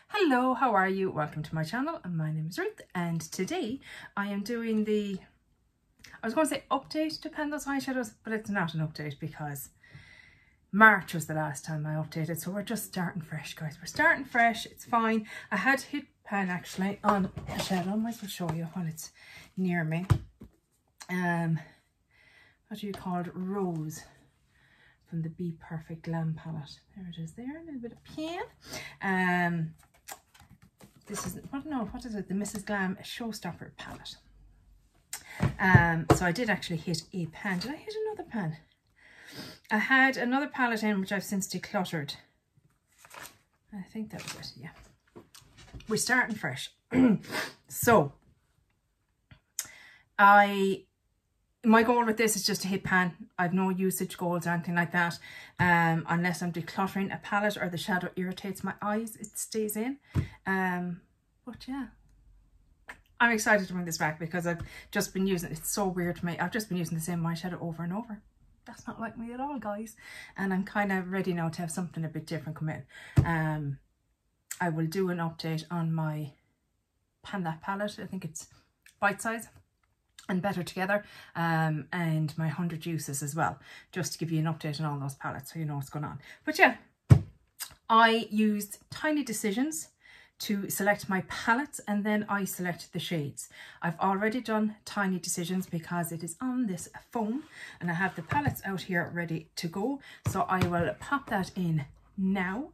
Hello, how are you? Welcome to my channel. My name is Ruth and today I am doing the, I was going to say update to Pendle's eyeshadows, but it's not an update because March was the last time I updated, so we're just starting fresh, guys. We're starting fresh, it's fine. I had hit pan actually on a shadow. I might as well show you while it's near me. What do you call it? Rose from the Be Perfect Glam palette. There it is there, a little bit of pan. This is, what is it? The Mrs. Glam Showstopper palette. So I did actually hit a pan. Did I hit another pan? I had another palette in which I've since decluttered. I think that was it, yeah. We're starting fresh. So, my goal with this is just to hit pan. I've no usage goals or anything like that. Unless I'm decluttering a palette or the shadow irritates my eyes, it stays in. But yeah, I'm excited to bring this back because I've just been using it. It's so weird to me. I've just been using the same eyeshadow over and over. That's not like me at all, guys. And I'm kind of ready now to have something a bit different come in. I will do an update on my Panda palette. I think it's bite size and Better Together, and my 100 uses as well, just to give you an update on all those palettes so you know what's going on. But yeah, I used Tiny Decisions to select my palettes and then I select the shades. I've already done Tiny Decisions because it is on this phone and I have the palettes out here ready to go, so I will pop that in now.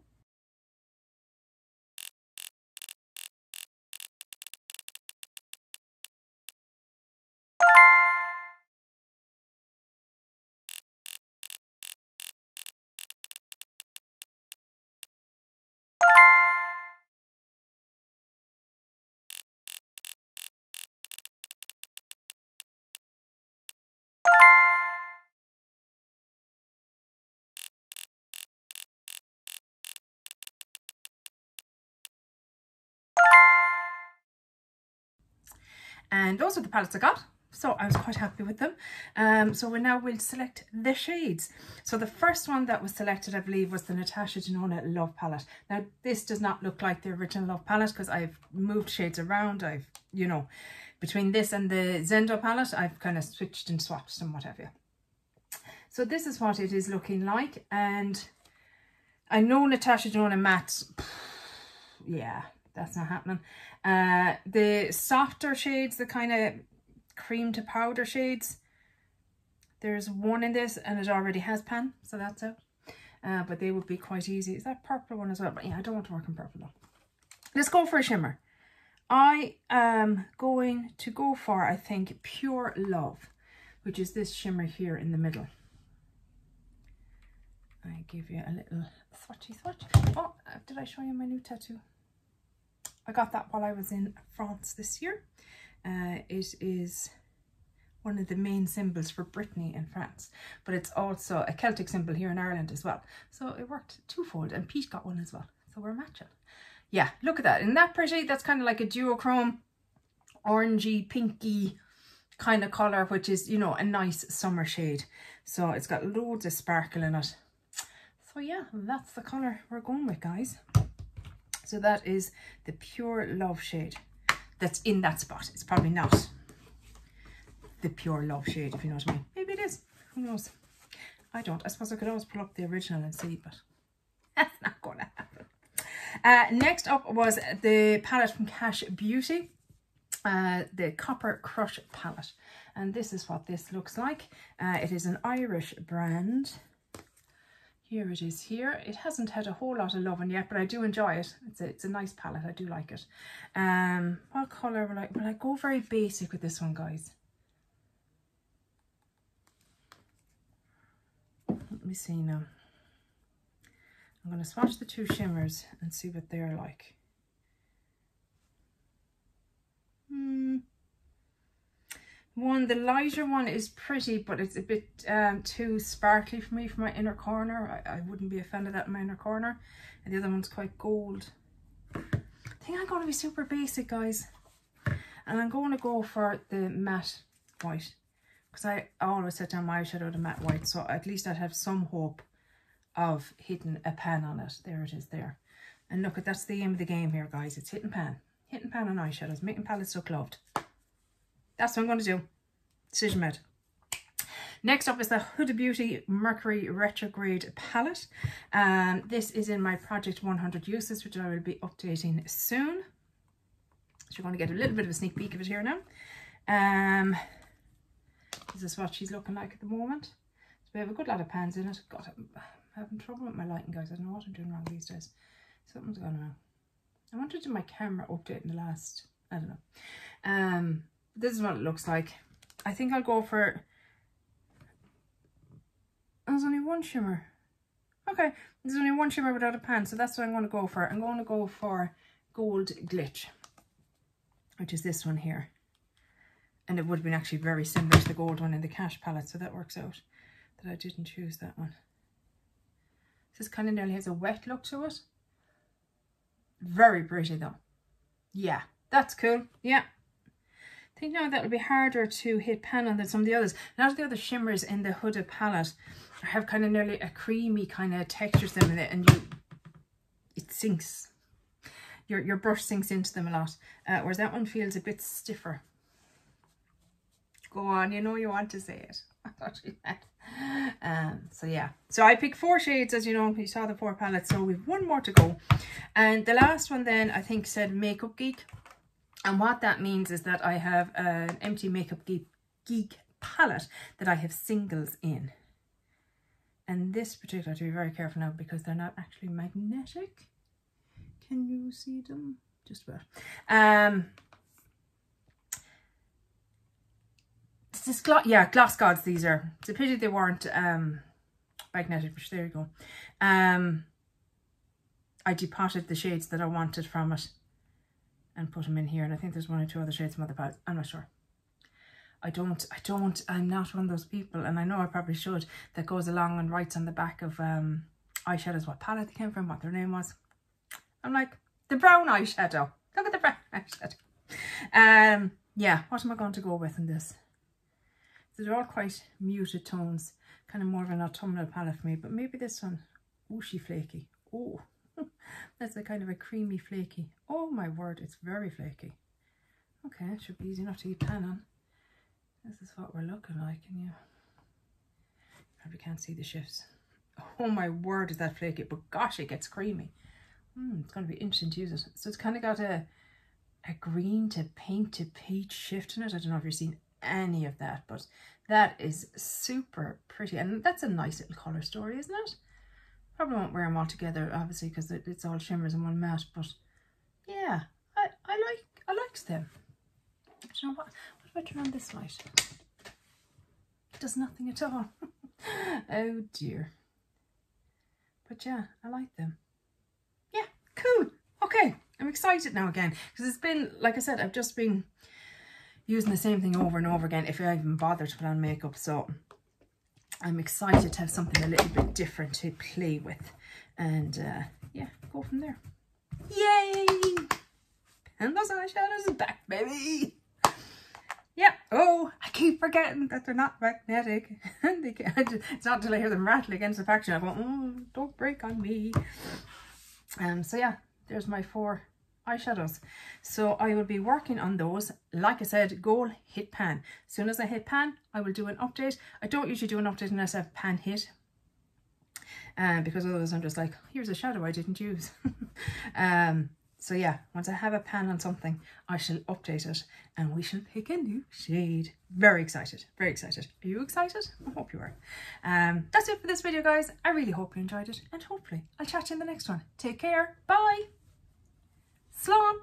And those are the palettes I got, so I was quite happy with them. So we'll select the shades. So the first one that was selected, I believe, was the Natasha Denona Love palette. Now this does not look like the original Love palette because I've moved shades around. I've, you know, between this and the Zendo palette, I've kind of switched and swapped and what have you. So this is what it is looking like, and I know Natasha Denona matte, yeah, that's not happening. The softer shades, the kind of cream to powder shades, there's one in this and it already has pan, so that's out. But they would be quite easy. Is that purple one as well? But yeah, I don't want to work in purple though. Let's go for a shimmer. I am going to go for, I think, Pure Love, which is this shimmer here in the middle. I give you a little swatchy swatch. Oh, did I show you my new tattoo? I got that while I was in France this year. It is one of the main symbols for Brittany in France, but it's also a Celtic symbol here in Ireland as well. So it worked twofold, and Pete got one as well. So we're matching. Yeah, look at that. Isn't that pretty? That's kind of like a duochrome, orangey, pinky kind of colour, which is, you know, a nice summer shade. So it's got loads of sparkle in it. So yeah, that's the colour we're going with, guys. So that is the Pure Love shade that's in that spot. It's probably not the Pure Love shade, if you know what I mean. Maybe it is. Who knows? I don't. I suppose I could always pull up the original and see, but that's not going to happen. Next up was the palette from Cash Beauty, the Copper Crush palette. And this is what this looks like. It is an Irish brand. Here it is here. It hasn't had a whole lot of loving yet, but I do enjoy it. It's a nice palette. I do like it. What colour will I go very basic with this one, guys? Let me see now. I'm going to swatch the two shimmers and see what they're like. The lighter one is pretty, but it's a bit too sparkly for me for my inner corner. I wouldn't be a fan of that in my inner corner. And the other one's quite gold. I think I'm going to be super basic, guys. And I'm going to go for the matte white, because I always set down my eyeshadow to matte white, so at least I'd have some hope of hitting a pan on it. There it is there. And look, that's the aim of the game here, guys. It's hit and pan. Hit and pan on eyeshadows. Making palettes look loved. That's what I'm going to do. Decision made. Next up is the Huda Beauty Mercury Retrograde palette. This is in my Project 100 Uses, which I will be updating soon. So you're going to get a little bit of a sneak peek of it here now. This is what she's looking like at the moment. So we have a good lot of pans in it. God, I'm having trouble with my lighting, guys. I don't know what I'm doing wrong these days. Something's gone wrong. I wanted to do my camera update in the last, I don't know. This is what it looks like. I think I'll go for, there's only one shimmer. Okay, there's only one shimmer without a pan, so that's what I'm going to go for. I'm going to go for Gold Glitch, which is this one here. And it would have been actually very similar to the gold one in the Cash palette, so that works out that I didn't choose that one. This kind of nearly has a wet look to it. Very pretty though. Yeah, that's cool. Yeah. I think now that would be harder to hit pan on than some of the others. Now the other shimmers in the Huda palette have kind of nearly a creamy kind of texture to them in it, and it sinks. Your brush sinks into them a lot. Whereas that one feels a bit stiffer. Go on, you know you want to say it. I thought you meant. So yeah. So I picked 4 shades, as you know. You saw the 4 palettes, so we've one more to go. And the last one then, I think, said Makeup Geek. And what that means is that I have an empty Makeup Geek palette that I have singles in. And this particular, I have to be very careful now because they're not actually magnetic. Can you see them? Just about. This Gloss Gods, these are. It's a pity they weren't magnetic, but there you go. I depotted the shades that I wanted from it and put them in here, and I think there's 1 or 2 other shades from other palettes. I'm not sure. I'm not one of those people, and I know I probably should, that goes along and writes on the back of eyeshadows what palette they came from, what their name was. I'm like, the brown eyeshadow. Look at the brown eyeshadow. Yeah, what am I going to go with in this? So they're all quite muted tones, kind of more of an autumnal palette for me, but maybe this one, ooshy flaky. Oh, that's a kind of a creamy flaky. Oh my word, it's very flaky. Okay, it should be easy enough to eat pan on. This is what we're looking like, and you probably can't see the shifts. Oh my word, is that flaky, but gosh, it gets creamy. It's going to be interesting to use it. So it's kind of got a green to pink to peach shift in it. I don't know if you've seen any of that, but that is super pretty, and that's a nice little color story, isn't it? Probably won't wear them all together, obviously, because it's all shimmers in one matte, but yeah, I liked them. Do you know what if I turn on this light? It does nothing at all. Oh dear. But yeah, I like them. Yeah, cool. Okay, I'm excited now again, because it's been, like I said, I've just been using the same thing over and over again if I even bother to put on makeup, so I'm excited to have something a little bit different to play with, and yeah, go from there. Yay! And those eyeshadows is back, baby! Yeah, oh, I keep forgetting that they're not magnetic. It's not until I hear them rattle against the packaging I go, don't break on me. So yeah, there's my 4 eyeshadows. So I will be working on those. Like I said, goal, hit pan. As soon as I hit pan, I will do an update. I don't usually do an update unless I have pan hit. Because otherwise I'm just like, here's a shadow I didn't use. So yeah, once I have a pan on something, I shall update it and we shall pick a new shade. Very excited, very excited. Are you excited? I hope you are. That's it for this video, guys. I really hope you enjoyed it, and hopefully I'll chat to you in the next one. Take care. Bye. Slán.